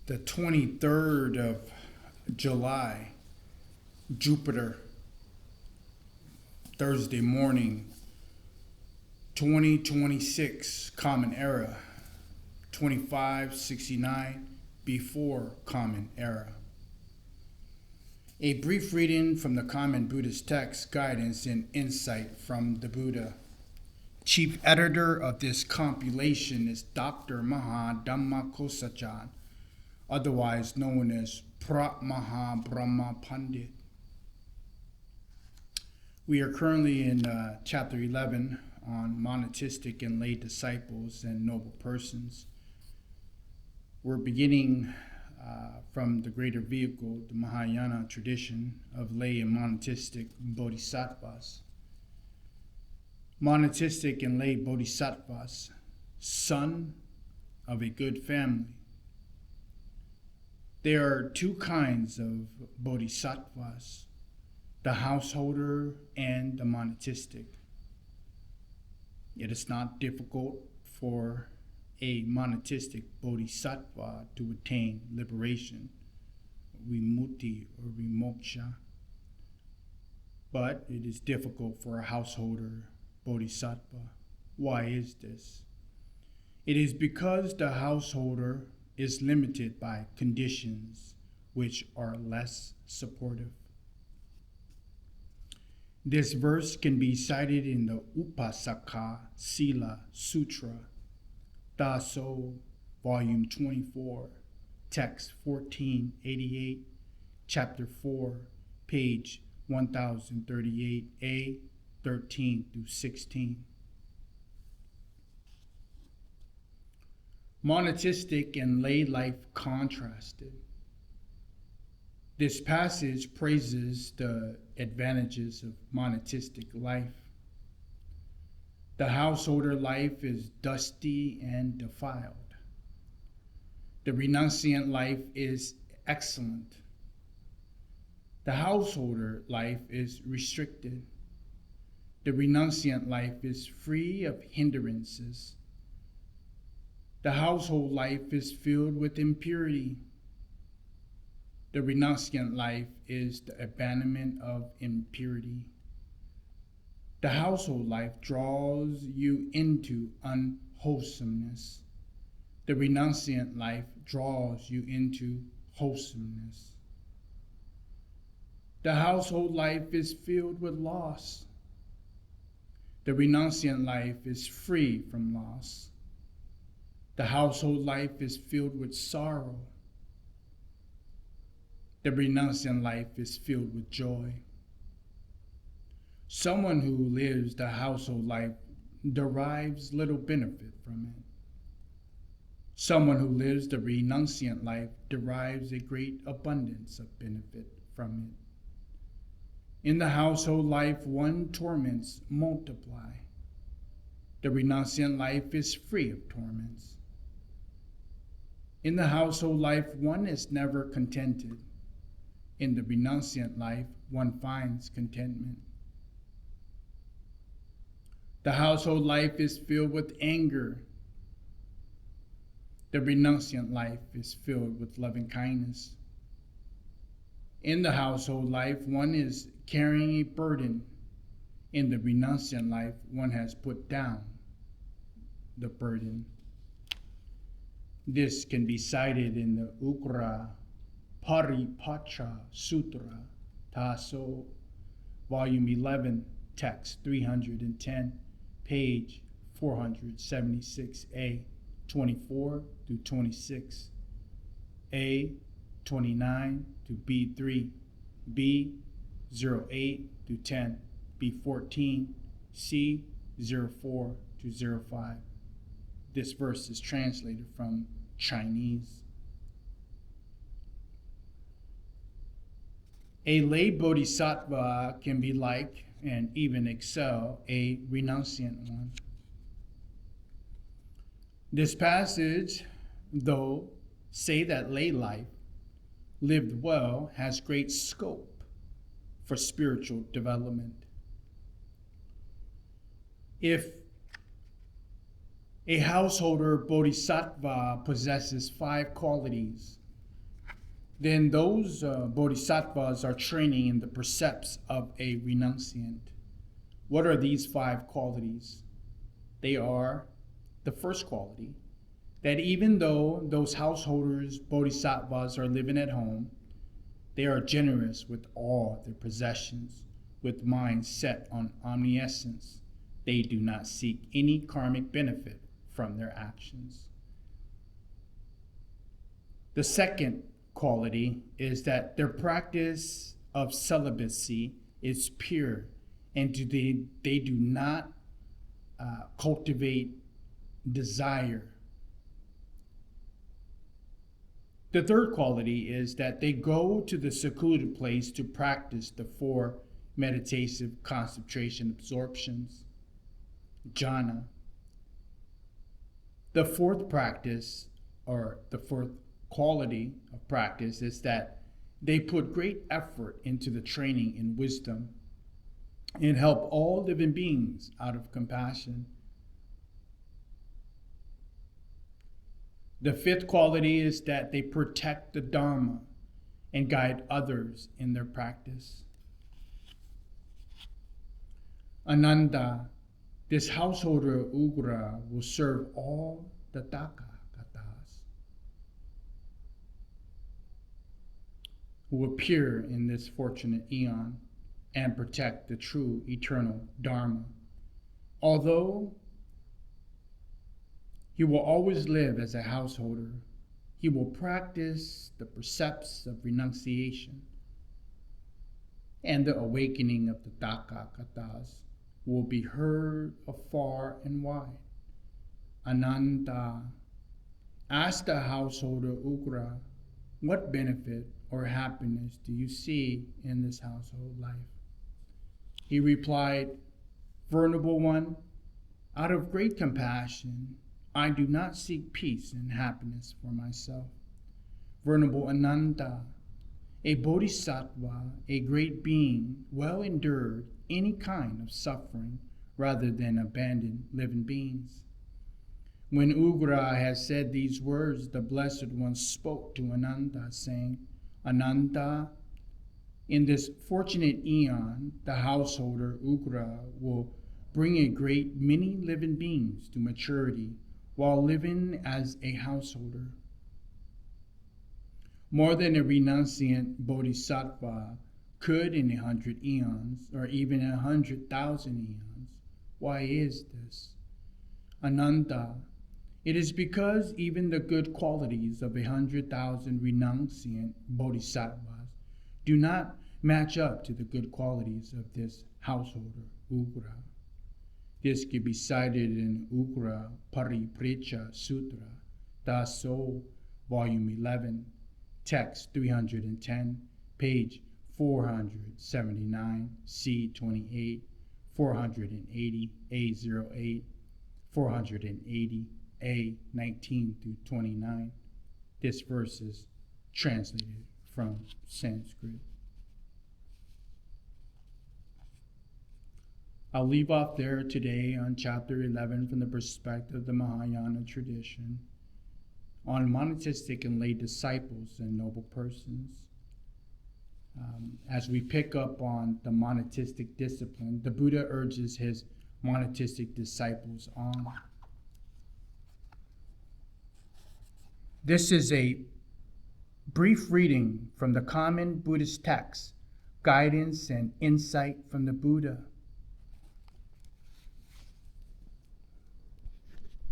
the 23rd of July, Jupiter, Thursday morning, 2026, Common Era, 2569, before Common Era. A brief reading from the Common Buddhist Text, Guidance and Insight from the Buddha. Chief editor of this compilation is Dr. Maha Dhammakosachan, otherwise known as Prat Maha Brahma Pandit. We are currently in chapter 11 on monastic and lay disciples and noble persons. We're beginning from the greater vehicle, the Mahayana tradition of lay and monastic bodhisattvas. Monastic and lay bodhisattvas, son of a good family. There are two kinds of bodhisattvas, the householder and the monastic. It is not difficult for a monastic bodhisattva to attain liberation, vimutti or vimoksha, but it is difficult for a householder bodhisattva. Why is this? It is because the householder is limited by conditions which are less supportive. This verse can be cited in the Upasaka Sila Sutra, Daso, volume 24, text 1488, chapter 4, page 1038a, 13 through 16. Monastic and lay life contrasted. This passage praises the advantages of monastic life. The householder life is dusty and defiled. The renunciant life is excellent. The householder life is restricted. The renunciant life is free of hindrances. The household life is filled with impurity. The renunciant life is the abandonment of impurity. The household life draws you into unwholesomeness. The renunciant life draws you into wholesomeness. The household life is filled with loss. The renunciant life is free from loss. The household life is filled with sorrow. The renunciant life is filled with joy. Someone who lives the household life derives little benefit from it. Someone who lives the renunciant life derives a great abundance of benefit from it. In the household life, one torments multiply. The renunciant life is free of torments. In the household life, one is never contented. In the renunciant life, one finds contentment. The household life is filled with anger. The renunciant life is filled with loving kindness. In the household life, one is carrying a burden. In the renunciant life, one has put down the burden. This can be cited in the Ukra Paripacha Sutra, Taso, volume 11, text 310, page 476a, 24 through 26, A, 29 to B3, B, 08 through 10, B14, C, 04 to 05. This verse is translated from Chinese. A lay bodhisattva can be like and even excel a renunciant one. This passage, though, say that lay life, lived well, has great scope for spiritual development. If a householder bodhisattva possesses 5 qualities then those bodhisattvas are training in the precepts of a renunciant. What are these 5 qualities? They are the first quality, that even though those householders, bodhisattvas, are living at home, they are generous with all their possessions, with minds set on omniscience. They do not seek any karmic benefit from their actions. The second quality is that their practice of celibacy is pure, and they do not cultivate desire. The third quality is that they go to the secluded place to practice the 4 meditative concentration absorptions, jhana. The fourth practice, or the fourth quality of practice, is that they put great effort into the training in wisdom and help all living beings out of compassion. The fifth quality is that they protect the Dharma and guide others in their practice. Ananda, this householder Ugra, will serve all the Tathagatas who appear in this fortunate eon and protect the true eternal Dharma. Although he will always live as a householder, he will practice the precepts of renunciation, and the awakening of the Tathagatas will be heard afar and wide. Ananda, ask the householder Ugra, what benefit or happiness do you see in this household life? He replied, Venerable One, out of great compassion, I do not seek peace and happiness for myself. Venerable Ananda, a bodhisattva, a great being, well endured any kind of suffering rather than abandon living beings. When Ugra had said these words, the Blessed One spoke to Ananda, saying, Ananda, in this fortunate eon, the householder Ugra will bring a great many living beings to maturity while living as a householder. More than a renunciant bodhisattva could in 100 eons, or even 100,000 eons. Why is this? Ananda, it is because even the good qualities of 100,000 renunciant bodhisattvas do not match up to the good qualities of this householder, Ugra. This can be cited in Ugra Pariprecha Sutra, Daso, Volume 11, Text 310, page 479, C28, 480, A08, 480, A19 through 29. This verse is translated from Sanskrit. I'll leave off there today on chapter 11 from the perspective of the Mahayana tradition on monastic and lay disciples and noble persons. As we pick up on the monastic discipline, the Buddha urges his monastic disciples on. This is a brief reading from the common Buddhist text, Guidance and Insight from the Buddha.